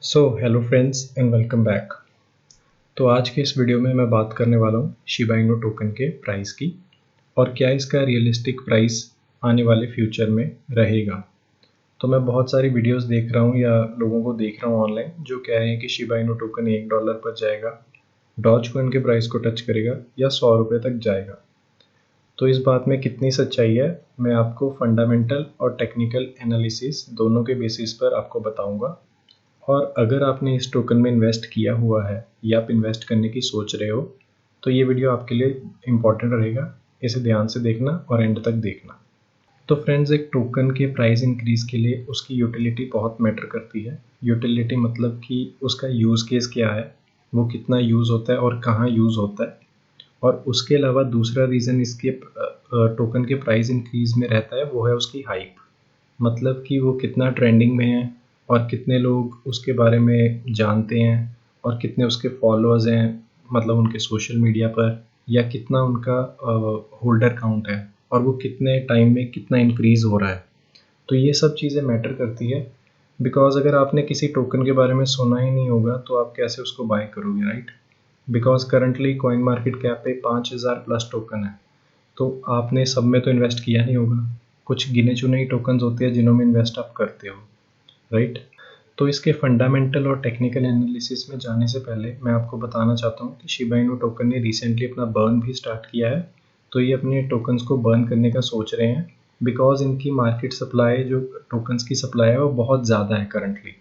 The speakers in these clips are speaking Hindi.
Hello friends and welcome back. तो आज के इस वीडियो में मैं बात करने वाला हूँ शिबा इनू टोकन के प्राइस की और क्या इसका रियलिस्टिक प्राइस आने वाले फ्यूचर में रहेगा। तो मैं बहुत सारी वीडियोस देख रहा हूँ या लोगों को देख रहा हूँ ऑनलाइन जो कह रहे हैं कि शिबा इनू टोकन $1 पर जाएगा, डॉज कॉइन के प्राइस को टच करेगा या $100 तक जाएगा। तो इस बात में कितनी सच्चाई है मैं आपको फंडामेंटल और टेक्निकल एनालिसिस दोनों के बेसिस पर आपको बताऊँगा। और अगर आपने इस टोकन में इन्वेस्ट किया हुआ है या आप इन्वेस्ट करने की सोच रहे हो तो ये वीडियो आपके लिए इम्पॉर्टेंट रहेगा। इसे ध्यान से देखना और एंड तक देखना। तो फ्रेंड्स, एक टोकन के प्राइस इंक्रीज़ के लिए उसकी यूटिलिटी बहुत मैटर करती है। यूटिलिटी मतलब कि उसका यूज़ केस क्या है, वो कितना यूज़ होता है और कहाँ यूज़ होता है। और उसके अलावा दूसरा रीज़न इसके टोकन के प्राइस इंक्रीज़ में रहता है वो है उसकी हाइप, मतलब कि वो कितना ट्रेंडिंग में है और कितने लोग उसके बारे में जानते हैं और कितने उसके फॉलोअर्स हैं, मतलब उनके सोशल मीडिया पर, या कितना उनका होल्डर काउंट है और वो कितने टाइम में कितना इंक्रीज़ हो रहा है। तो ये सब चीज़ें मैटर करती है। बिकॉज़ अगर आपने किसी टोकन के बारे में सुना ही नहीं होगा तो आप कैसे उसको बाय करोगे, right? Because currently coin market cap पे 5000 प्लस टोकन है। तो आपने सब में तो इन्वेस्ट किया नहीं होगा, कुछ गिने चुने ही टोकन्स होते हैं जिनों में इन्वेस्ट आप करते हो, राइट? तो इसके फंडामेंटल और टेक्निकल एनालिसिस में जाने से पहले मैं आपको बताना चाहता हूँ कि शिबा इनू टोकन ने रिसेंटली अपना बर्न भी स्टार्ट किया है। तो ये अपने टोकन्स को बर्न करने का सोच रहे हैं बिकॉज इनकी मार्केट सप्लाई, जो टोकन्स की सप्लाई है वो बहुत ज़्यादा है करंटली।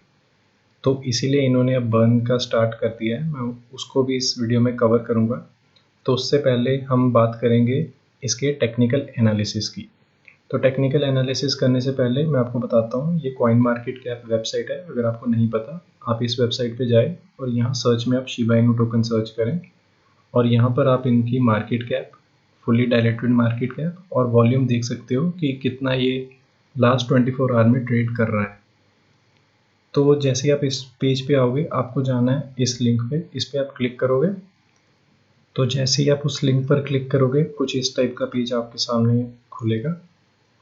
तो इसीलिए इन्होंने अब बर्न का स्टार्ट कर दिया है। मैं उसको भी इस वीडियो में कवर करूँगा। तो उससे पहले हम बात करेंगे इसके टेक्निकल एनालिसिस की। तो टेक्निकल एनालिसिस करने से पहले मैं आपको बताता हूँ, ये कॉइन मार्केट कैप वेबसाइट है। अगर आपको नहीं पता, आप इस वेबसाइट पे जाएं और यहाँ सर्च में आप शिबा इनू टोकन सर्च करें और यहाँ पर आप इनकी market cap, fully dilated market cap और वॉल्यूम देख सकते हो कि कितना ये लास्ट 24 आवर में ट्रेड कर रहा है। तो जैसे ही आप इस पेज पे आओगे आपको जाना है इस लिंक पे, इस पे आप क्लिक करोगे। तो जैसे ही आप उस लिंक पर क्लिक करोगे कुछ इस टाइप का पेज आपके सामने खुलेगा।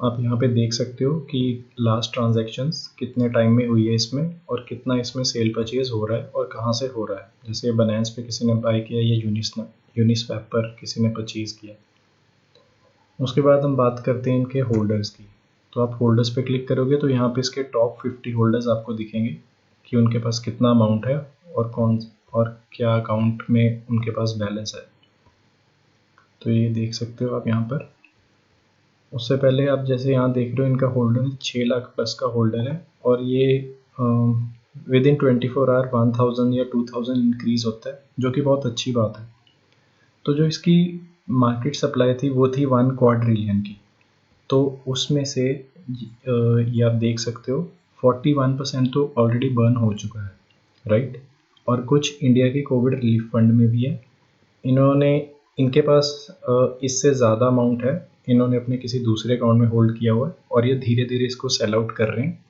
आप यहाँ पे देख सकते हो कि लास्ट ट्रांजैक्शंस कितने टाइम में हुई है इसमें और कितना इसमें सेल परचेज हो रहा है और कहाँ से हो रहा है। जैसे बनांस पे किसी ने बाय किया या यूनिस्वैप पर किसी ने परचेज किया। उसके बाद हम बात करते हैं इनके होल्डर्स की। तो आप होल्डर्स पे क्लिक करोगे तो यहाँ पे इसके टॉप 50 होल्डर्स आपको दिखेंगे कि उनके पास कितना अमाउंट है और क्या अकाउंट में उनके पास बैलेंस है। तो ये देख सकते हो आप यहाँ पर। उससे पहले आप जैसे यहाँ देख रहे हो इनका होल्डर 6 लाख प्लस का होल्डर है और ये विद इन 24 आवर 1000 या 2000 इंक्रीज होता है, जो कि बहुत अच्छी बात है। तो जो इसकी मार्केट सप्लाई थी वो थी 1 क्वाड्रिलियन की। तो उसमें से ये आप देख सकते हो 41% तो ऑलरेडी बर्न हो चुका है, राइट? और कुछ इंडिया की कोविड रिलीफ फंड में भी है। इनके पास इससे ज़्यादा अमाउंट है, इन्होंने अपने किसी दूसरे अकाउंट में होल्ड किया हुआ है और ये धीरे धीरे इसको सेल आउट कर रहे हैं।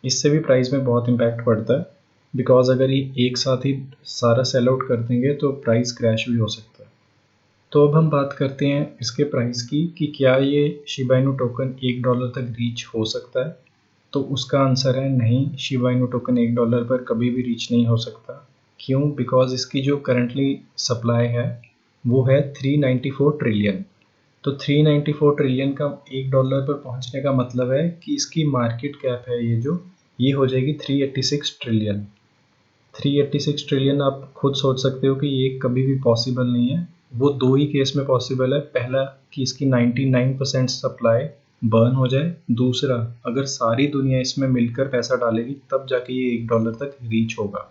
इससे भी प्राइस में बहुत इम्पैक्ट पड़ता है बिकॉज अगर ये एक साथ ही सारा सेल आउट कर देंगे तो प्राइस क्रैश भी हो सकता है। तो अब हम बात करते हैं इसके प्राइस की कि क्या ये शिबा इनू टोकन $1 तक रीच हो सकता है। तो उसका आंसर है नहीं, शिबा इनू टोकन $1 पर कभी भी रीच नहीं हो सकता। क्यों? बिकॉज इसकी जो करंटली सप्लाई है वो है 394 ट्रिलियन। तो 394 ट्रिलियन का $1 पर पहुंचने का मतलब है कि इसकी मार्केट कैप है ये हो जाएगी 386 ट्रिलियन। 386 ट्रिलियन आप खुद सोच सकते हो कि ये कभी भी पॉसिबल नहीं है। वो दो ही केस में पॉसिबल है, पहला कि इसकी 99% सप्लाई बर्न हो जाए, दूसरा अगर सारी दुनिया इसमें मिलकर पैसा डालेगी तब जाके ये $1 तक रीच होगा।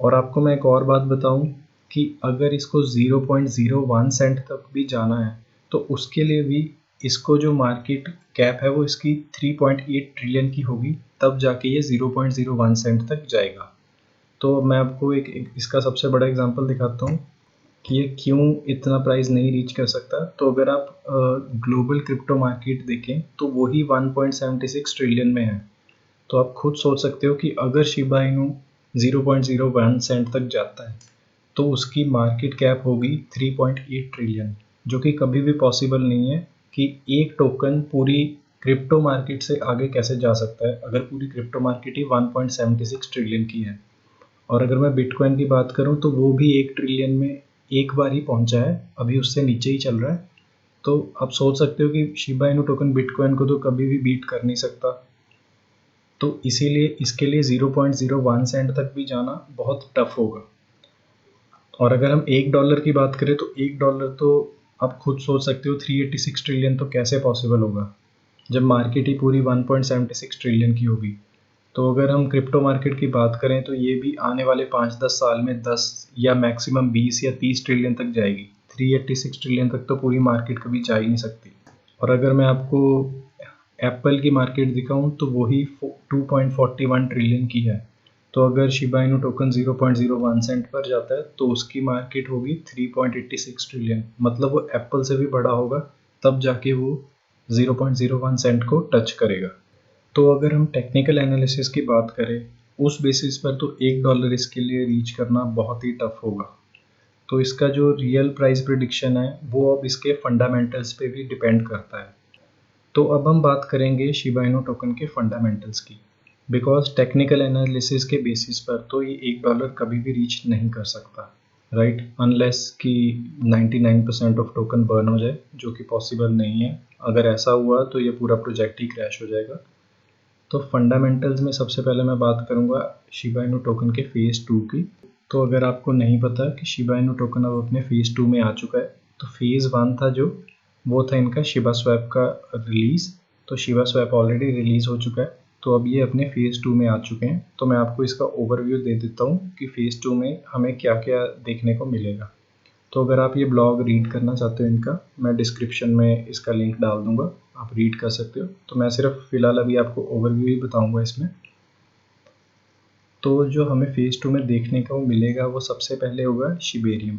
और आपको मैं एक और बात बताऊं कि अगर इसको 0.01 सेंट तक भी जाना है तो उसके लिए भी इसको जो मार्केट कैप है वो इसकी 3.8 ट्रिलियन की होगी, तब जाके ये 0.01 सेंट तक जाएगा। तो मैं आपको एक इसका सबसे बड़ा एग्जांपल दिखाता हूँ कि ये क्यों इतना प्राइस नहीं रीच कर सकता। तो अगर आप ग्लोबल क्रिप्टो मार्केट देखें तो वही 1.76 ट्रिलियन में है। तो आप खुद सोच सकते हो कि अगर शिबा इनू 0.01 सेंट तक जाता है तो उसकी मार्केट कैप होगी 3.8 ट्रिलियन, जो कि कभी भी पॉसिबल नहीं है कि एक टोकन पूरी क्रिप्टो मार्केट से आगे कैसे जा सकता है अगर पूरी क्रिप्टो मार्केट ही 1.76 ट्रिलियन की है। और अगर मैं बिटकॉइन की बात करूं तो वो भी 1 ट्रिलियन में एक बार ही पहुंचा है, अभी उससे नीचे ही चल रहा है। तो आप सोच सकते हो कि शिबा इनू टोकन बिटकॉइन को तो कभी भी बीट कर नहीं सकता। तो इसीलिए इसके लिए 0.01 सेंट तक भी जाना बहुत टफ होगा। और अगर हम $1 की बात करें तो $1 तो आप खुद सोच सकते हो 386 ट्रिलियन तो कैसे पॉसिबल होगा जब मार्केट ही पूरी 1.76 ट्रिलियन की होगी। तो अगर हम क्रिप्टो मार्केट की बात करें तो ये भी आने वाले 5-10 साल में 10 या मैक्सिमम 20 या 30 ट्रिलियन तक जाएगी। 386 ट्रिलियन तक तो पूरी मार्केट कभी जा ही नहीं सकती। और अगर मैं आपको एप्पल की मार्केट दिखाऊं तो वही 2.41 ट्रिलियन की है। तो अगर शिबा इनू टोकन 0.01 सेंट पर जाता है तो उसकी मार्केट होगी 3.86 ट्रिलियन, मतलब वो एप्पल से भी बड़ा होगा, तब जाके वो 0.01 सेंट को टच करेगा। तो अगर हम टेक्निकल एनालिसिस की बात करें उस बेसिस पर तो $1 इसके लिए रीच करना बहुत ही टफ होगा। तो इसका जो रियल प्राइस प्रिडिक्शन है वो अब इसके फंडामेंटल्स पे भी डिपेंड करता है। तो अब हम बात करेंगे शिबा इनू टोकन के फंडामेंटल्स की, बिकॉज टेक्निकल एनालिसिस के बेसिस पर तो ये $1 कभी भी रीच नहीं कर सकता, राइट, अनलेस कि 99% ऑफ टोकन बर्न हो जाए, जो कि पॉसिबल नहीं है। अगर ऐसा हुआ तो ये पूरा प्रोजेक्ट ही क्रैश हो जाएगा। तो फंडामेंटल्स में सबसे पहले मैं बात करूंगा शिबा इनू टोकन के फेज़ 2 की। तो अगर आपको नहीं पता कि शिबा इनू टोकन अब अपने फेज़ 2 में आ चुका है, तो फेज़ 1 था जो वो था इनका शिबा स्वैप का रिलीज़। तो शिबा स्वैप ऑलरेडी रिलीज़ हो चुका है, तो अब ये अपने फेज़ 2 में आ चुके हैं। तो मैं आपको इसका ओवरव्यू दे देता हूँ कि फेज़ 2 में हमें क्या क्या देखने को मिलेगा। तो अगर आप ये ब्लॉग रीड करना चाहते हो इनका, मैं डिस्क्रिप्शन में इसका लिंक डाल दूंगा, आप रीड कर सकते हो। तो मैं सिर्फ फिलहाल अभी आपको ओवरव्यू ही बताऊंगा इसमें। तो जो हमें फेज़ 2 में देखने को मिलेगा वो सबसे पहले होगा शिबेरियम।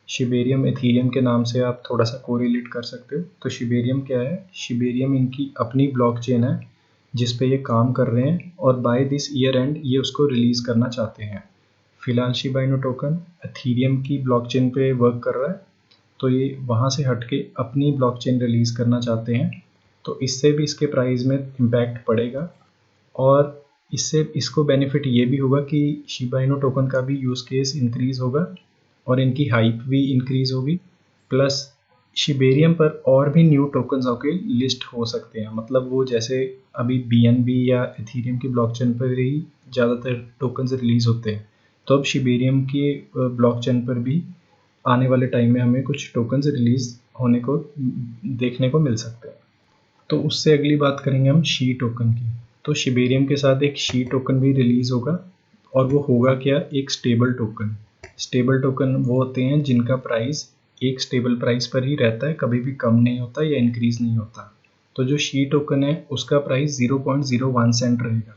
शिबेरियम एथीरियम के नाम से आप थोड़ा सा कोरिलेट कर सकते हो। तो शिबेरियम क्या है? शिबेरियम इनकी अपनी ब्लॉकचेन है जिस पे ये काम कर रहे हैं, और बाय दिस ईयर एंड ये उसको रिलीज़ करना चाहते हैं। फिलहाल शिबा इनू टोकन एथीरियम की ब्लॉकचेन पे वर्क कर रहा है, तो ये वहाँ से हट के अपनी ब्लॉकचेन रिलीज़ करना चाहते हैं। तो इससे भी इसके प्राइस में इम्पैक्ट पड़ेगा, और इससे इसको बेनिफिट ये भी होगा कि शिबा इनू टोकन का भी यूज़ केस इंक्रीज़ होगा और इनकी हाइप भी इंक्रीज़ होगी। प्लस शिबेरियम पर और भी न्यू टोकन्स आके लिस्ट हो सकते हैं, मतलब वो जैसे अभी BNB या एथीरियम की ब्लॉकचेन पर ही ज़्यादातर टोकन्स रिलीज़ होते हैं, तो अब शिबेरियम की ब्लॉकचेन पर भी आने वाले टाइम में हमें कुछ टोकन्स रिलीज़ होने को देखने को मिल सकते हैं। तो उससे अगली बात करेंगे हम शी टोकन की। तो शिबेरियम के साथ एक शी टोकन भी रिलीज़ होगा, और वो होगा क्या? एक स्टेबल टोकन। स्टेबल टोकन वो होते हैं जिनका प्राइस एक स्टेबल प्राइस पर ही रहता है, कभी भी कम नहीं होता या इंक्रीज़ नहीं होता। तो जो शी टोकन है उसका प्राइस 0.01 सेंट रहेगा।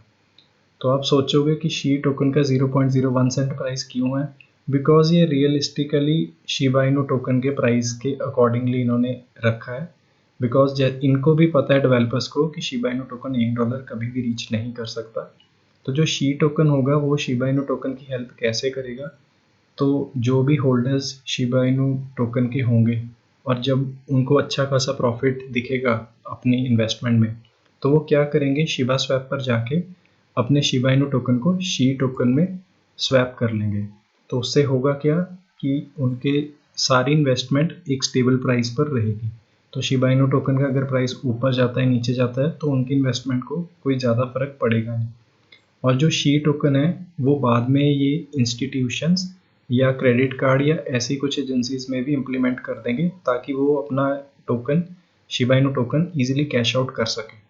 तो आप सोचोगे कि शी टोकन का 0.01 सेंट प्राइस क्यों है? बिकॉज ये रियलिस्टिकली शिबा इनू टोकन के प्राइस के अकॉर्डिंगली इन्होंने रखा है। बिकॉज इनको भी पता है डेवलपर्स को कि शिबा इनू टोकन $1 कभी भी रीच नहीं कर सकता। तो जो शी टोकन होगा वो शिबा इनू टोकन की हेल्प कैसे करेगा? तो जो भी होल्डर्स शिबा इनू टोकन के होंगे और जब उनको अच्छा खासा प्रॉफिट दिखेगा अपनी इन्वेस्टमेंट में, तो वो क्या करेंगे? शिबा स्वैप पर जाके अपने शिबा इनू टोकन को शी टोकन में स्वैप कर लेंगे। तो उससे होगा क्या कि उनके सारी इन्वेस्टमेंट एक स्टेबल प्राइस पर रहेगी। तो शिबा इनू टोकन का अगर प्राइस ऊपर जाता है नीचे जाता है तो उनकी इन्वेस्टमेंट को कोई ज़्यादा फर्क पड़ेगा नहीं। और जो शी टोकन है वो बाद में ये इंस्टीट्यूशंस या क्रेडिट कार्ड या ऐसी कुछ एजेंसीज में भी इम्प्लीमेंट कर देंगे, ताकि वो अपना token Shiba Inu token easily cash out कर सके।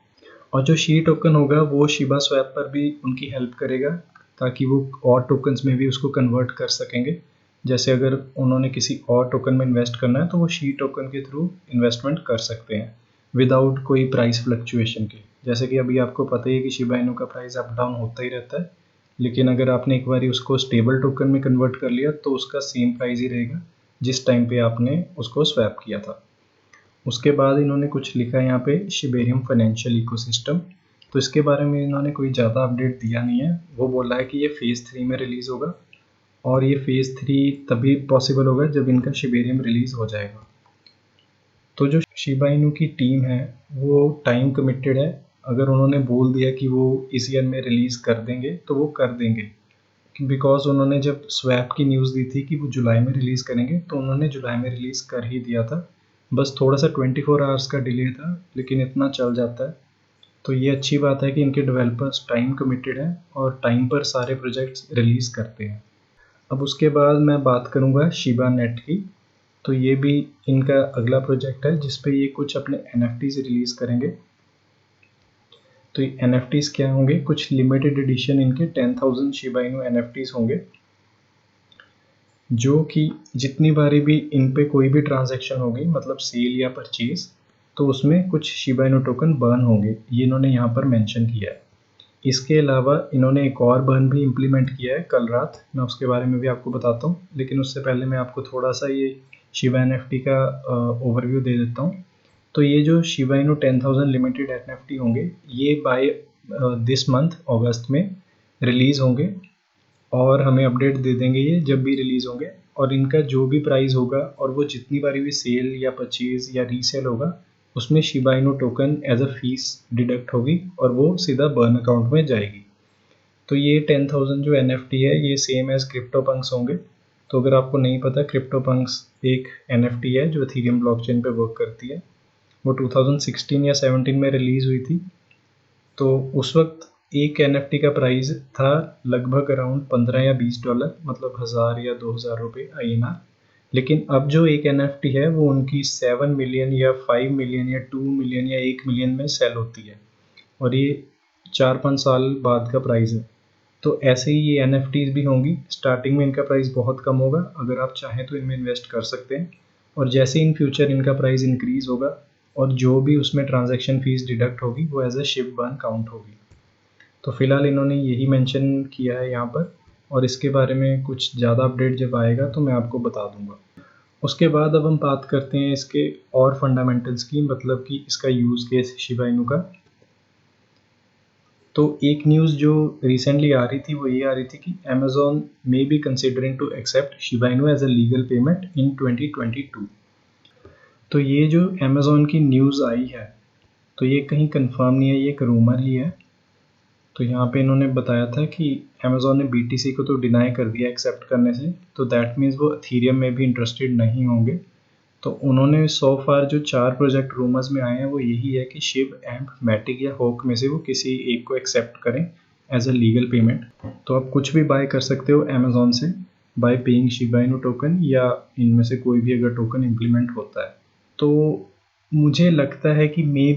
और जो शी टोकन होगा वो शिबा स्वैप पर भी उनकी हेल्प करेगा, ताकि वो और टोकन्स में भी उसको कन्वर्ट कर सकेंगे। जैसे अगर उन्होंने किसी और टोकन में इन्वेस्ट करना है तो वो शी टोकन के थ्रू इन्वेस्टमेंट कर सकते हैं विदाउट कोई प्राइस फ्लक्चुएशन के। जैसे कि अभी आपको पता ही है कि शिबा इनू का प्राइस अप डाउन होता ही रहता है, लेकिन अगर आपने एक बार उसको स्टेबल टोकन में कन्वर्ट कर लिया तो उसका सेम प्राइस ही रहेगा जिस टाइम पे आपने उसको स्वैप किया था। उसके बाद इन्होंने कुछ लिखा है यहाँ पे शिबेरियम फाइनेंशियल इकोसिस्टम। तो इसके बारे में इन्होंने कोई ज़्यादा अपडेट दिया नहीं है। वो बोला है कि ये फेज़ 3 में रिलीज़ होगा, और ये फेज़ 3 तभी पॉसिबल होगा जब इनका शिबेरियम रिलीज़ हो जाएगा। तो जो शिबा इनू की टीम है वो टाइम कमिटेड है। अगर उन्होंने बोल दिया कि वो इस ईयर में रिलीज़ कर देंगे तो वो कर देंगे, बिकॉज उन्होंने जब स्वैप की न्यूज़ दी थी कि वो जुलाई में रिलीज़ करेंगे तो उन्होंने जुलाई में रिलीज़ कर ही दिया था। बस थोड़ा सा 24 आवर्स का डिले था, लेकिन इतना चल जाता है। तो ये अच्छी बात है कि इनके डेवलपर्स टाइम कमिटेड हैं और टाइम पर सारे प्रोजेक्ट्स रिलीज़ करते हैं। अब उसके बाद मैं बात करूँगा शिबा नेट की। तो ये भी इनका अगला प्रोजेक्ट है जिस पे ये कुछ अपने NFTs रिलीज़ करेंगे। तो ये NFTs क्या होंगे? कुछ लिमिटेड एडिशन इनके 10,000 शिबा इनू NFTs होंगे, जो कि जितनी बारी भी इन पे कोई भी ट्रांजैक्शन होगी, मतलब सेल या परचेज, तो उसमें कुछ शिबा इनू टोकन बर्न होंगे। ये इन्होंने यहाँ पर मेंशन किया है। इसके अलावा इन्होंने एक और बर्न भी इम्प्लीमेंट किया है कल रात, मैं उसके बारे में भी आपको बताता हूँ। लेकिन उससे पहले मैं आपको थोड़ा सा ये शिबा NFT का ओवरव्यू दे देता हूँ। तो ये जो शिबा इनू 10,000 लिमिटेड NFT होंगे, ये बाय दिस मंथ अगस्त में रिलीज़ होंगे और हमें अपडेट दे देंगे ये जब भी रिलीज़ होंगे। और इनका जो भी प्राइस होगा और वो जितनी बारी भी सेल या परचेज या रीसेल होगा, उसमें Shiba Inu token as a fee deduct होगी और वो सीधा बर्न अकाउंट में जाएगी। तो ये 10,000 जो NFT है ये सेम एज क्रिप्टोपंक्स होंगे। तो अगर आपको नहीं पता, क्रिप्टोपंक्स एक NFT है जो इथेरियम ब्लॉकचेन पे वर्क करती है। वो 2016 या 17 में रिलीज़ हुई थी। तो उस वक्त एक NFT का प्राइस था लगभग अराउंड 15 या $20, मतलब 1000 या 2000 रुपये INR। लेकिन अब जो एक NFT है वो उनकी 7 मिलियन या 5 मिलियन या 2 मिलियन या 1 मिलियन में सेल होती है, और ये 4-5 साल बाद का प्राइस है। तो ऐसे ही ये NFTs भी होंगी। स्टार्टिंग में इनका प्राइस बहुत कम होगा, अगर आप चाहें तो इनमें इन्वेस्ट कर सकते हैं। और जैसे इन फ्यूचर इनका प्राइस इंक्रीज़ होगा और जो भी उसमें ट्रांजैक्शन फ़ीस डिडक्ट होगी वो as a ship burn count होगी। तो फिलहाल इन्होंने यही मेंशन किया है यहाँ पर, और इसके बारे में कुछ ज़्यादा अपडेट जब आएगा तो मैं आपको बता दूंगा। उसके बाद अब हम बात करते हैं इसके और फंडामेंटल्स की, मतलब कि इसका यूज़ केस शिबा इनू का। तो एक न्यूज़ जो रिसेंटली आ रही थी वो ये आ रही थी कि Amazon may be considering to accept Shiba Inu as a legal payment in 2022। तो ये जो Amazon की न्यूज़ आई है तो ये कहीं कंफर्म नहीं है, ये एक रूमर ही है। तो यहाँ पे इन्होंने बताया था कि Amazon ने BTC को तो डिनाई कर दिया एक्सेप्ट करने से, तो दैट मीन्स वो इथेरियम में भी इंटरेस्टेड नहीं होंगे। तो उन्होंने सो फार जो 4 प्रोजेक्ट रूमर्स में आए हैं वो यही है कि शिब, एम्प, मैटिक या होक में से वो किसी एक को एक्सेप्ट करें एज अ लीगल पेमेंट। तो आप कुछ भी बाय कर सकते हो Amazon से bye paying Shiba Inu token, या इनमें से कोई भी अगर टोकन इम्प्लीमेंट होता है। तो मुझे लगता है कि may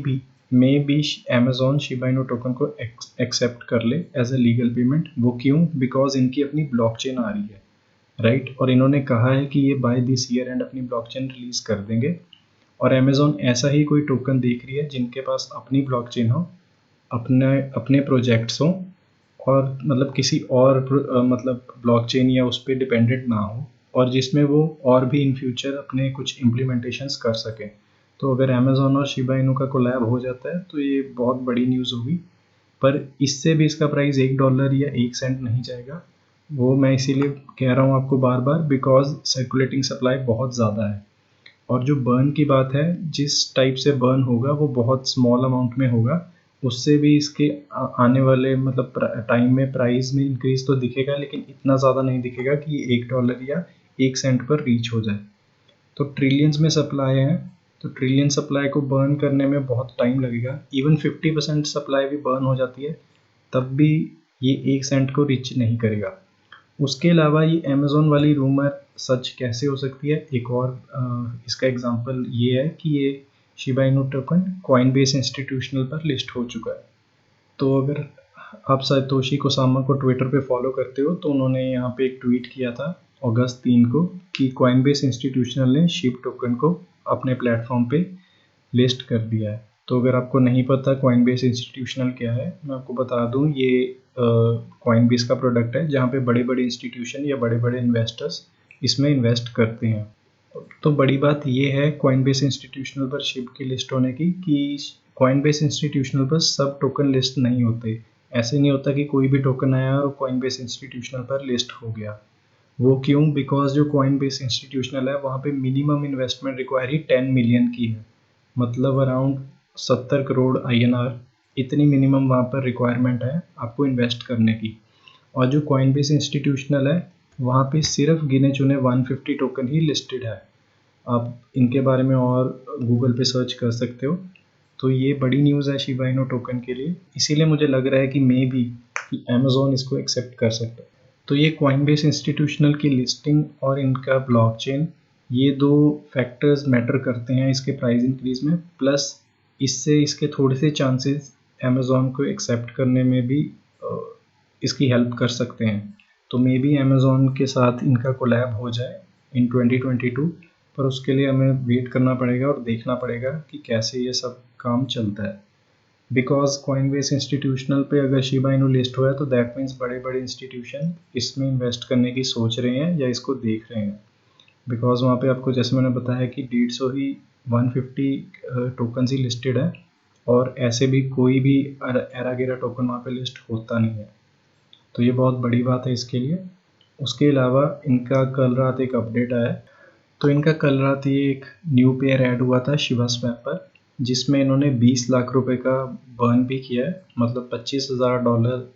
be Amazon Shiba Inu token को एक्सेप्ट कर ले एज अ लीगल पेमेंट। वो क्यों? बिकॉज इनकी अपनी ब्लॉकचेन आ रही है, राइट। और इन्होंने कहा है कि ये बाय दिस ईयर एंड अपनी ब्लॉकचेन रिलीज़ कर देंगे। और Amazon ऐसा ही कोई टोकन देख रही है जिनके पास अपनी ब्लॉकचेन हो, अपने प्रोजेक्ट्स हों, और मतलब किसी और मतलब ब्लॉकचेन या उस पर डिपेंडेंट ना हो, और जिसमें वो और भी इन फ्यूचर अपने कुछ इम्प्लीमेंटेशंस कर सकें। तो अगर Amazon और शिबा इनू का कोलैब हो जाता है तो ये बहुत बड़ी न्यूज़ होगी। पर इससे भी इसका प्राइस $1 या 1 सेंट नहीं जाएगा। वो मैं इसीलिए कह रहा हूँ आपको बार बार, बिकॉज सर्कुलेटिंग सप्लाई बहुत ज़्यादा है। और जो बर्न की बात है, जिस टाइप से बर्न होगा वो बहुत स्मॉल अमाउंट में होगा। उससे भी इसके आने वाले मतलब टाइम में प्राइस में इंक्रीज तो दिखेगा, लेकिन इतना ज़्यादा नहीं दिखेगा कि ये $1 या 1 सेंट पर रीच हो जाए। तो ट्रिलियंस में सप्लाई है, तो ट्रिलियन सप्लाई को बर्न करने में बहुत टाइम लगेगा। इवन 50% सप्लाई भी बर्न हो जाती है तब भी ये 1 सेंट को रीच नहीं करेगा। उसके अलावा ये Amazon वाली रूमर सच कैसे हो सकती है? एक और इसका एग्जांपल ये है कि ये Shiba Inu token Coinbase institutional पर लिस्ट हो चुका है। तो अगर आप सातोशी कोसामा को ट्विटर पे फॉलो करते हो तो उन्होंने यहाँ पे एक ट्वीट किया था अगस्त 3 को कि कॉइनबेस इंस्टीट्यूशनल ने शिब टोकन को अपने प्लेटफॉर्म पे लिस्ट कर दिया है। तो अगर आपको नहीं पता कॉइनबेस इंस्टीट्यूशनल क्या है, मैं आपको बता दूं, ये कॉइनबेस का प्रोडक्ट है जहाँ पे बड़े बड़े इंस्टीट्यूशन या बड़े बड़े इन्वेस्टर्स इसमें इन्वेस्ट करते हैं। तो बड़ी बात ये है कॉइनबेस इंस्टीट्यूशनल पर शिब की लिस्ट होने की कि कॉइनबेस इंस्टीट्यूशनल पर सब टोकन लिस्ट नहीं होते। ऐसे नहीं होता कि कोई भी टोकन आया और कॉइनबेस इंस्टीट्यूशनल पर लिस्ट हो गया। वो क्यों? बिकॉज जो कॉइनबेस इंस्टीट्यूशनल है वहाँ पे मिनिमम इन्वेस्टमेंट रिक्वायरी 10 मिलियन की है, मतलब अराउंड 70 करोड़ INR, इतनी मिनिमम वहाँ पर रिक्वायरमेंट है आपको इन्वेस्ट करने की। और जो कॉइनबेस इंस्टीट्यूशनल है वहाँ पे सिर्फ गिने चुने 150 टोकन ही लिस्टेड है। आप इनके बारे में और गूगल पे सर्च कर सकते हो। तो ये बड़ी न्यूज़ है शिबा इनू टोकन के लिए, इसीलिए मुझे लग रहा है कि मे बी कि अमेज़ॉन इसको एक्सेप्ट कर सकता है। तो ये कॉइनबेस इंस्टीट्यूशनल की लिस्टिंग और इनका ब्लॉकचेन, ये दो फैक्टर्स मैटर करते हैं इसके प्राइस इंक्रीज में, प्लस इससे इसके थोड़े से चांसेस अमेज़ॉन को एक्सेप्ट करने में भी इसकी हेल्प कर सकते हैं। तो मे बी अमेज़ॉन के साथ इनका कोलैब हो जाए इन 2022, पर उसके लिए हमें वेट करना पड़ेगा और देखना पड़ेगा कि कैसे ये सब काम चलता है। बिकॉज कॉइनबेस इंस्टीट्यूशनल पे अगर शिबा इनू लिस्ट हुआ है तो दैट मीन्स बड़े बड़े इंस्टीट्यूशन इसमें इन्वेस्ट करने की सोच रहे हैं या इसको देख रहे हैं। बिकॉज वहाँ पे आपको जैसे मैंने बताया कि 150 ही 150 टोकन ही लिस्टेड है, और ऐसे भी कोई भी एरागेरा टोकन वहाँ पे लिस्ट होता नहीं है। तो ये बहुत बड़ी बात है इसके लिए। उसके अलावा इनका कल रात एक अपडेट आया। तो इनका कल रात ये एक न्यू पेयर ऐड हुआ था शिवा स्वैप पर, जिसमें इन्होंने 20 लाख रुपए का बर्न भी किया है, मतलब $25,000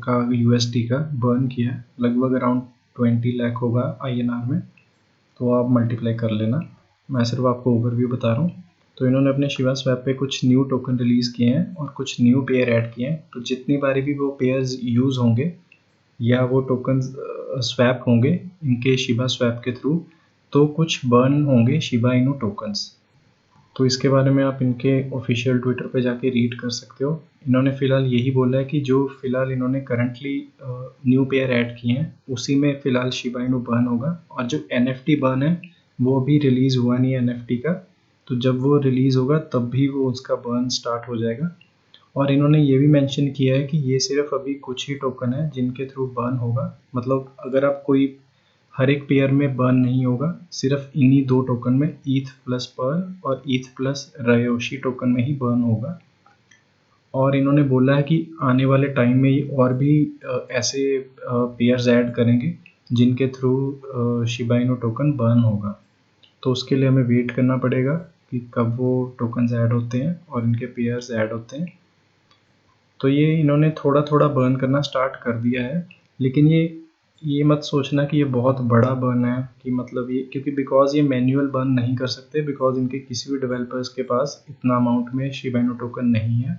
का USD का बर्न किया है, लगभग अराउंड 20 लाख होगा INR में। तो आप मल्टीप्लाई कर लेना, मैं सिर्फ आपको ओवरव्यू बता रहा हूँ। तो इन्होंने अपने शिवा स्वैप पे कुछ न्यू टोकन रिलीज़ किए हैं और कुछ न्यू पेयर ऐड किए हैं। तो जितनी बारी भी वो पेयर्स यूज़ होंगे या वो टोकन स्वैप होंगे इनके शिबा स्वैप के थ्रू, तो कुछ बर्न होंगे शिबा इनू टोकन्स। तो इसके बारे में आप इनके ऑफिशियल ट्विटर पे जाके रीड कर सकते हो। इन्होंने फ़िलहाल यही बोला है कि जो फ़िलहाल इन्होंने करंटली न्यू पेयर ऐड किए हैं उसी में फ़िलहाल शिबा इनू बर्न होगा, और जो NFT बर्न है वो अभी रिलीज़ हुआ नहीं है NFT का, तो जब वो रिलीज़ होगा तब भी वो उसका बर्न स्टार्ट हो जाएगा। और इन्होंने ये भी मेंशन किया है कि ये सिर्फ अभी कुछ ही टोकन है जिनके थ्रू बर्न होगा, मतलब अगर आप कोई हर एक पेयर में बर्न नहीं होगा, सिर्फ इन्हीं दो टोकन में ईथ प्लस पर्ल और ईथ प्लस रयोशी टोकन में ही बर्न होगा। और इन्होंने बोला है कि आने वाले टाइम में ये और भी ऐसे पेयर्स ऐड करेंगे जिनके through Shiba Inu token burn होगा। तो उसके लिए हमें वेट करना पड़ेगा कि कब वो टोकन्स ऐड होते हैं और इनके पेयर्स ऐड होते हैं। तो ये इन्होंने थोड़ा थोड़ा बर्न करना स्टार्ट कर दिया है, लेकिन ये मत सोचना कि ये बहुत बड़ा बर्न है कि मतलब ये, क्योंकि बिकॉज ये मैन्युअल बर्न नहीं कर सकते, बिकॉज इनके किसी भी डेवलपर्स के पास इतना अमाउंट में शिबा इनू टोकन नहीं है।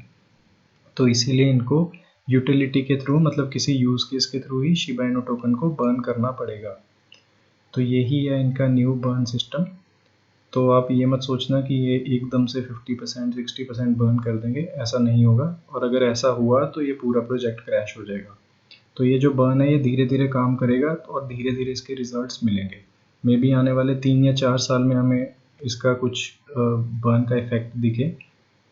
तो इसीलिए इनको यूटिलिटी के थ्रू, मतलब किसी यूज़ केस के थ्रू ही शिबा इनू टोकन को बर्न करना पड़ेगा। तो यही है इनका न्यू बर्न सिस्टम। तो आप ये मत सोचना कि ये एकदम से 50% 60% बर्न कर देंगे, ऐसा नहीं होगा। और अगर ऐसा हुआ तो ये पूरा प्रोजेक्ट क्रैश हो जाएगा। तो ये जो बर्न है ये धीरे धीरे काम करेगा और धीरे धीरे इसके रिजल्ट्स मिलेंगे। मे बी आने वाले 3 या 4 साल में हमें इसका कुछ बर्न का इफेक्ट दिखे।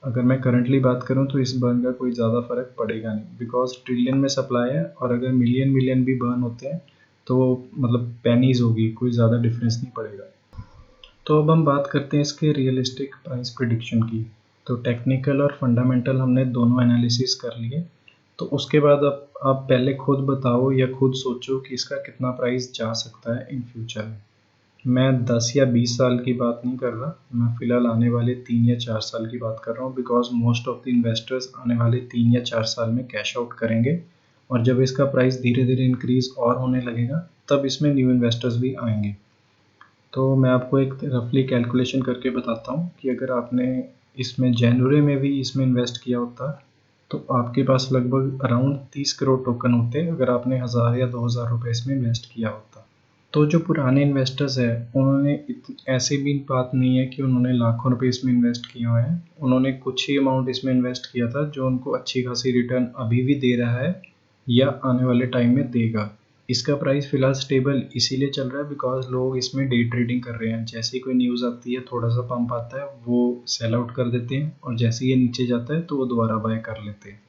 अगर मैं करंटली बात करूं तो इस बर्न का कोई ज़्यादा फ़र्क पड़ेगा नहीं, बिकॉज ट्रिलियन में सप्लाई है, और अगर मिलियन मिलियन भी बर्न होते हैं तो मतलब पेनीज होगी, कोई ज़्यादा डिफरेंस नहीं पड़ेगा। तो अब हम बात करते हैं इसके रियलिस्टिक प्राइस प्रिडिक्शन की। तो टेक्निकल और फंडामेंटल हमने दोनों एनालिसिस कर लिए। तो उसके बाद अब आप पहले खुद बताओ या खुद सोचो कि इसका कितना प्राइस जा सकता है इन फ्यूचर में। मैं 10 या 20 साल की बात नहीं कर रहा, मैं फ़िलहाल आने वाले 3 या 4 साल की बात कर रहा हूँ, because most of the investors आने वाले 3 या 4 साल में कैश आउट करेंगे, और जब इसका प्राइस धीरे धीरे इंक्रीज़ और होने लगेगा तब इसमें न्यू इन्वेस्टर्स भी आएंगे। तो मैं आपको एक रफली कैलकुलेशन करके बताता हूँ कि अगर आपने इसमें जनवरी में भी इसमें इन्वेस्ट किया होता तो आपके पास लगभग अराउंड 30 करोड़ टोकन होते अगर आपने 1000 या 2000 रुपये इसमें इन्वेस्ट किया होता। तो जो पुराने इन्वेस्टर्स हैं उन्होंने ऐसी भी बात नहीं है कि उन्होंने लाखों रुपए इसमें इन्वेस्ट किए हुए हैं, उन्होंने कुछ ही अमाउंट इसमें इन्वेस्ट किया था जो उनको अच्छी खासी रिटर्न अभी भी दे रहा है या आने वाले टाइम में देगा। इसका प्राइस फ़िलहाल स्टेबल इसीलिए चल रहा है बिकॉज लोग इसमें डे ट्रेडिंग कर रहे हैं। जैसे ही कोई न्यूज़ आती है, थोड़ा सा पंप आता है, वो सेल आउट कर देते हैं, और जैसे ही ये नीचे जाता है तो वो दोबारा बाय कर लेते हैं।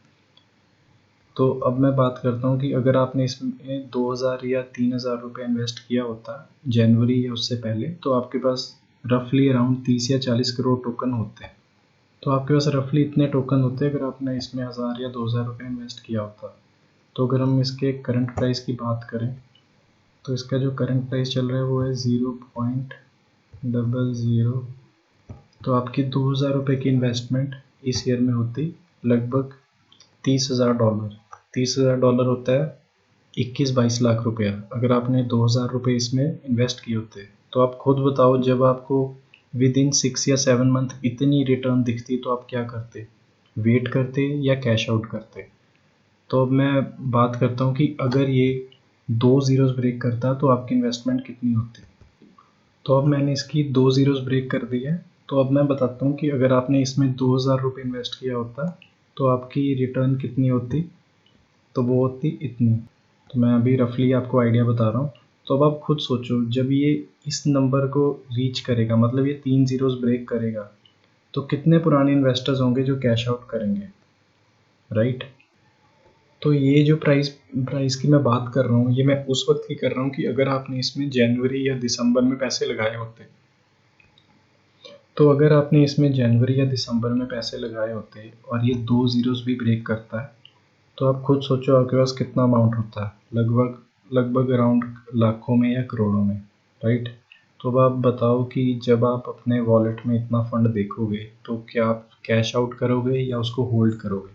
तो अब मैं बात करता हूँ कि अगर आपने इसमें 2000 या 3000 रुपये इन्वेस्ट किया होता जनवरी या उससे पहले, तो आपके पास रफली अराउंड 30 या 40 करोड़ टोकन होते हैं। तो आपके पास रफली इतने टोकन होते अगर आपने इसमें 1000 या 2000 रुपये इन्वेस्ट किया होता। तो अगर हम इसके करंट प्राइस की बात करें तो इसका जो करंट प्राइस चल रहा है वो है 0.00। तो आपकी 2000 रुपये की इन्वेस्टमेंट इस ईयर में होती लगभग $30,000। $30,000 होता है 21-22 लाख रुपया। अगर आपने 2000 रुपये इसमें इन्वेस्ट किए होते तो आप खुद बताओ, जब आपको विद इन 6 या 7 मंथ इतनी रिटर्न दिखती तो आप क्या करते? वेट करते या कैश आउट करते? तो अब मैं बात करता हूँ कि अगर ये 2 ज़ीरोज़ ब्रेक करता तो आपकी इन्वेस्टमेंट कितनी होती। तो अब मैंने इसकी 2 ज़ीरोज़ ब्रेक कर दी है। तो अब मैं बताता हूँ कि अगर आपने इसमें 2000 रुपये इन्वेस्ट किया होता तो आपकी रिटर्न कितनी होती। तो वो होती इतनी। तो मैं अभी रफली आपको आइडिया बता रहा हूँ। तो अब आप खुद सोचो, जब ये इस नंबर को रीच करेगा, मतलब ये 3 ज़ीरोज़ ब्रेक करेगा, तो कितने पुराने इन्वेस्टर्स होंगे जो कैश आउट करेंगे, राइट। तो ये जो प्राइस की मैं बात कर रहा हूँ, ये मैं उस वक्त की कर रहा हूँ कि अगर आपने इसमें जनवरी या दिसंबर में पैसे लगाए होते। तो अगर आपने इसमें जनवरी या दिसंबर में पैसे लगाए होते और ये 2 ज़ीरोज़ भी ब्रेक करता है, तो आप खुद सोचो आपके पास कितना अमाउंट होता है, लगभग अराउंड लाखों में या करोड़ों में, राइट। तो अब आप बताओ कि जब आप अपने वॉलेट में इतना फंड देखोगे तो क्या आप कैश आउट करोगे या उसको होल्ड करोगे?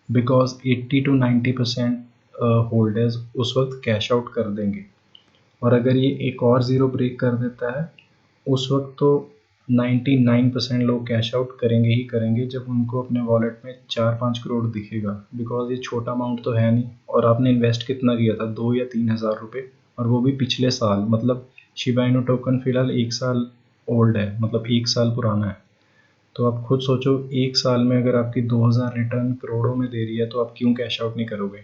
बिकॉज 80 to 90% होल्डर्स उस वक्त कैश आउट कर देंगे। और अगर ये एक और ज़ीरो ब्रेक कर देता है उस वक्त तो 99% लोग कैश आउट करेंगे ही करेंगे, जब उनको अपने वॉलेट में 4-5 करोड़ दिखेगा। बिकॉज ये छोटा अमाउंट तो है नहीं, और आपने इन्वेस्ट कितना किया था, 2 या 3 हज़ार रुपये, और वो भी पिछले साल। मतलब शिबा इनू टोकन फिलहाल 1 साल ओल्ड है, मतलब 1 साल पुराना है। तो आप खुद सोचो, 1 साल में अगर आपकी 2000 रिटर्न करोड़ों में दे रही है तो आप क्यों कैश आउट नहीं करोगे?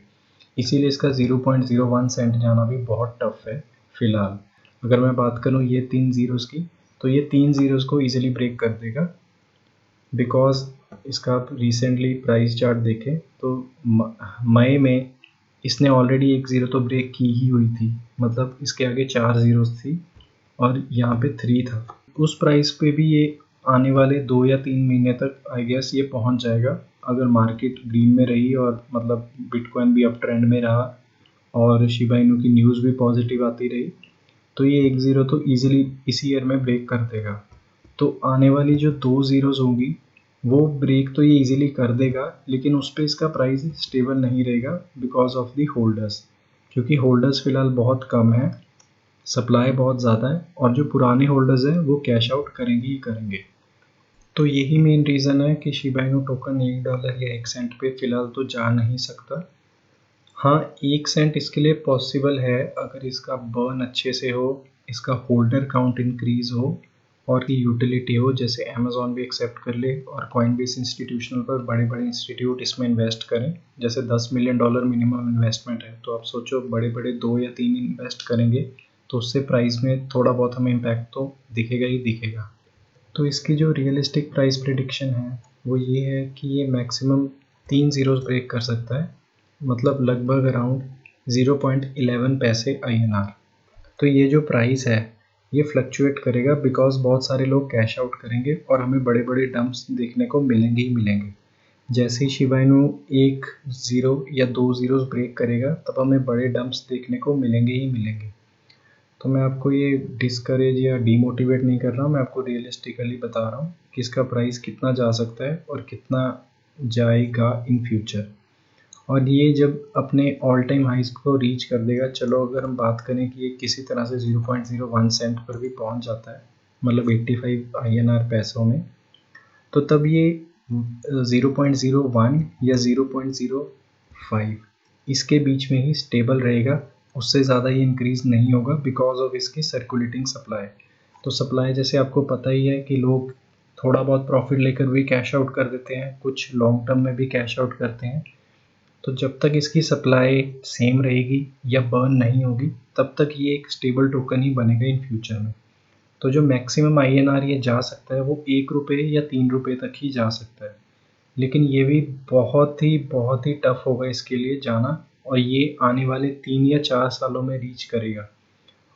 इसीलिए इसका 0.01 सेंट जाना भी बहुत टफ है फिलहाल। अगर मैं बात करूँ ये 3 ज़ीरोज़ की, तो ये 3 ज़ीरोज़ को ईजिली ब्रेक कर देगा। बिकॉज इसका आप रिसेंटली प्राइस चार्ट देखें तो मई में इसने ऑलरेडी 1 ज़ीरो तो ब्रेक की ही हुई थी, मतलब इसके आगे 4 ज़ीरोज़ थी और यहाँ पे 3 था। उस प्राइस पे भी ये आने वाले 2 या 3 महीने तक आई गेस ये पहुँच जाएगा, अगर मार्केट ग्रीन में रही और मतलब बिटकॉइन भी अप ट्रेंड में रहा और शिबा इनू की न्यूज़ भी पॉजिटिव आती रही, तो ये 1 ज़ीरो तो ईजिली इसी ईयर में ब्रेक कर देगा। तो आने वाली जो 2 ज़ीरोज़ होंगी वो ब्रेक तो ये ईजिली कर देगा, लेकिन उस पर इसका प्राइस स्टेबल नहीं रहेगा बिकॉज ऑफ दी होल्डर्स, क्योंकि होल्डर्स फ़िलहाल बहुत कम है, सप्लाई बहुत ज़्यादा है, और जो पुराने होल्डर्स हैं वो कैश आउट करेंगे ही करेंगे। तो यही मेन रीज़न है कि शिबा इनू टोकन $1 या 1 सेंट पे फ़िलहाल तो जा नहीं सकता। हाँ, 1 सेंट इसके लिए पॉसिबल है अगर इसका बर्न अच्छे से हो, इसका होल्डर काउंट इंक्रीज हो और की यूटिलिटी हो, जैसे अमेज़ॉन भी एक्सेप्ट कर ले और कॉइनबेस इंस्टीट्यूशनल पर बड़े बड़े इंस्टीट्यूट इसमें इन्वेस्ट करें। जैसे $10 मिलियन मिनिमम इन्वेस्टमेंट है, तो आप सोचो बड़े बड़े 2 या 3 इन्वेस्ट करेंगे तो उससे प्राइस में थोड़ा बहुत हमें इम्पैक्ट तो दिखेगा ही दिखेगा। तो इसकी जो रियलिस्टिक प्राइस प्रिडिक्शन है वो ये है कि ये मैक्सिमम 3 ज़ीरोज़ ब्रेक कर सकता है, मतलब लगभग अराउंड 0.11 पैसे INR। तो ये जो प्राइस है ये फ्लक्चुएट करेगा बिकॉज बहुत सारे लोग कैश आउट करेंगे और हमें बड़े बड़े डंप्स देखने को मिलेंगे ही मिलेंगे। जैसे ही शिबा इनू 1 ज़ीरो या 2 ज़ीरोज़ ब्रेक करेगा तब हमें बड़े डंप्स देखने को मिलेंगे ही मिलेंगे। तो मैं आपको ये डिस्करेज या डीमोटिवेट नहीं कर रहा हूँ, मैं आपको रियलिस्टिकली बता रहा हूँ कि इसका प्राइस कितना जा सकता है और कितना जाएगा इन फ्यूचर। और ये जब अपने ऑल टाइम हाइज को रीच कर देगा, चलो अगर हम बात करें कि ये किसी तरह से 0.01 सेंट पर भी पहुंच जाता है, मतलब 85 INR पैसों में, तो तब ये 0.01 या 0.05 इसके बीच में ही स्टेबल रहेगा, उससे ज़्यादा ये इंक्रीज़ नहीं होगा बिकॉज ऑफ इसकी सर्कुलेटिंग सप्लाई। तो सप्लाई जैसे आपको पता ही है कि लोग थोड़ा बहुत प्रॉफिट लेकर भी कैश आउट कर देते हैं, कुछ लॉन्ग टर्म में भी कैश आउट करते हैं। तो जब तक इसकी सप्लाई सेम रहेगी या बर्न नहीं होगी तब तक ये एक स्टेबल टोकन ही बनेगा इन फ्यूचर में। तो जो मैक्सिमम INR ये जा सकता है वो 1 रुपये या 3 रुपये तक ही जा सकता है, लेकिन ये भी बहुत ही टफ होगा इसके लिए जाना, और ये आने वाले 3 या 4 सालों में रीच करेगा।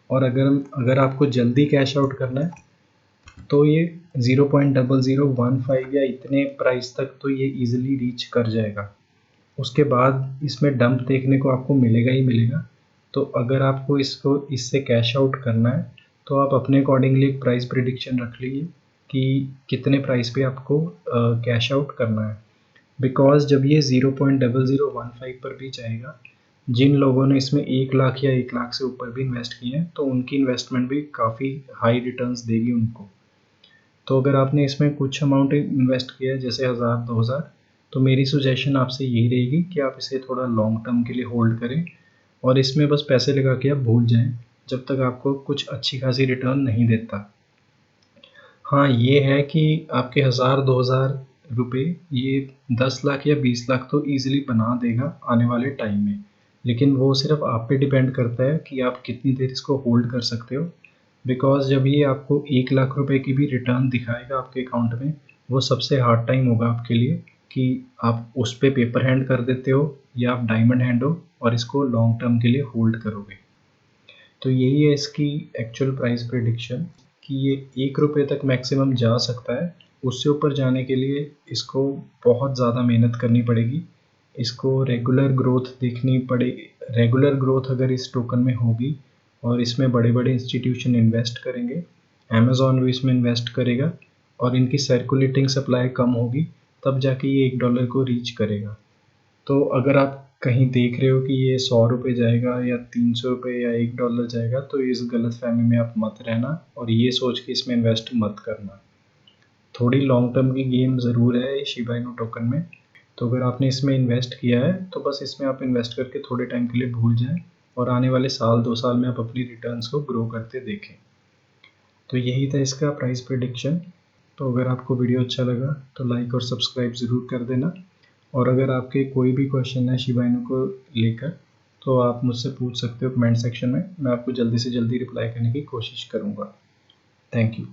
और अगर आपको जल्दी कैश आउट करना है तो ये 0.0015 या इतने प्राइस तक तो ये इजीली रीच कर जाएगा। उसके बाद इसमें डंप देखने को आपको मिलेगा ही मिलेगा, तो अगर आपको इसको इससे कैश आउट करना है तो आप अपने अकॉर्डिंगली एक प्राइस प्रिडिक्शन रख लीजिए कि कितने प्राइस पे आपको कैश आउट करना है। बिकॉज जब ये 0.0015 पर भी जाएगा, जिन लोगों ने इसमें 1 लाख या 1 लाख से ऊपर भी इन्वेस्ट किए हैं तो उनकी इन्वेस्टमेंट भी काफ़ी हाई रिटर्न्स देगी उनको। तो अगर आपने इसमें कुछ अमाउंट इन्वेस्ट किया है जैसे 1000-2000, तो मेरी सजेशन आपसे यही रहेगी कि आप इसे थोड़ा लॉन्ग टर्म के लिए होल्ड करें और इसमें बस पैसे लगा के आप भूल जाएं जब तक आपको कुछ अच्छी खासी रिटर्न नहीं देता। हाँ, ये है कि आपके 1000-2000 रुपये ये 10 लाख या 20 लाख तो ईजिली बना देगा आने वाले टाइम में, लेकिन वो सिर्फ आप पे डिपेंड करता है कि आप कितनी देर इसको होल्ड कर सकते हो। बिकॉज जब ये आपको 1 लाख रुपए की भी रिटर्न दिखाएगा आपके अकाउंट में, वो सबसे हार्ड टाइम होगा आपके लिए कि आप उस पे पेपर हैंड कर देते हो या आप डायमंड हैंड हो और इसको लॉन्ग टर्म के लिए होल्ड करोगे। तो यही है इसकी एक्चुअल प्राइस प्रेडिक्शन कि ये 1 रुपये तक मैक्सिमम जा सकता है। उससे ऊपर जाने के लिए इसको बहुत ज़्यादा मेहनत करनी पड़ेगी, इसको रेगुलर ग्रोथ देखनी पड़ेगी। रेगुलर ग्रोथ अगर इस टोकन में होगी और इसमें बड़े बड़े इंस्टीट्यूशन इन्वेस्ट करेंगे, अमेज़ॉन भी इसमें इन्वेस्ट करेगा और इनकी सर्कुलेटिंग सप्लाई कम होगी, तब जाके ये $1 को रीच करेगा। तो अगर आप कहीं देख रहे हो कि ये 100 रुपये जाएगा या 300 रुपये या $1 जाएगा, तो इस गलतफहमी में आप मत रहना और ये सोच के इसमें इन्वेस्ट मत करना। थोड़ी लॉन्ग टर्म की गेम ज़रूर है ये शिबा इनू टोकन में। तो अगर आपने इसमें इन्वेस्ट किया है तो बस इसमें आप इन्वेस्ट करके थोड़े टाइम के लिए भूल जाएं और आने वाले साल 2 साल में आप अपनी रिटर्न्स को ग्रो करते देखें। तो यही था इसका प्राइस प्रेडिक्शन। तो अगर आपको वीडियो अच्छा लगा तो लाइक और सब्सक्राइब ज़रूर कर देना और अगर आपके कोई भी क्वेश्चन है शिबा इनू को लेकर तो आप मुझसे पूछ सकते हो कमेंट सेक्शन में। मैं आपको जल्दी से जल्दी रिप्लाई करने की कोशिश करूँगा। Thank you.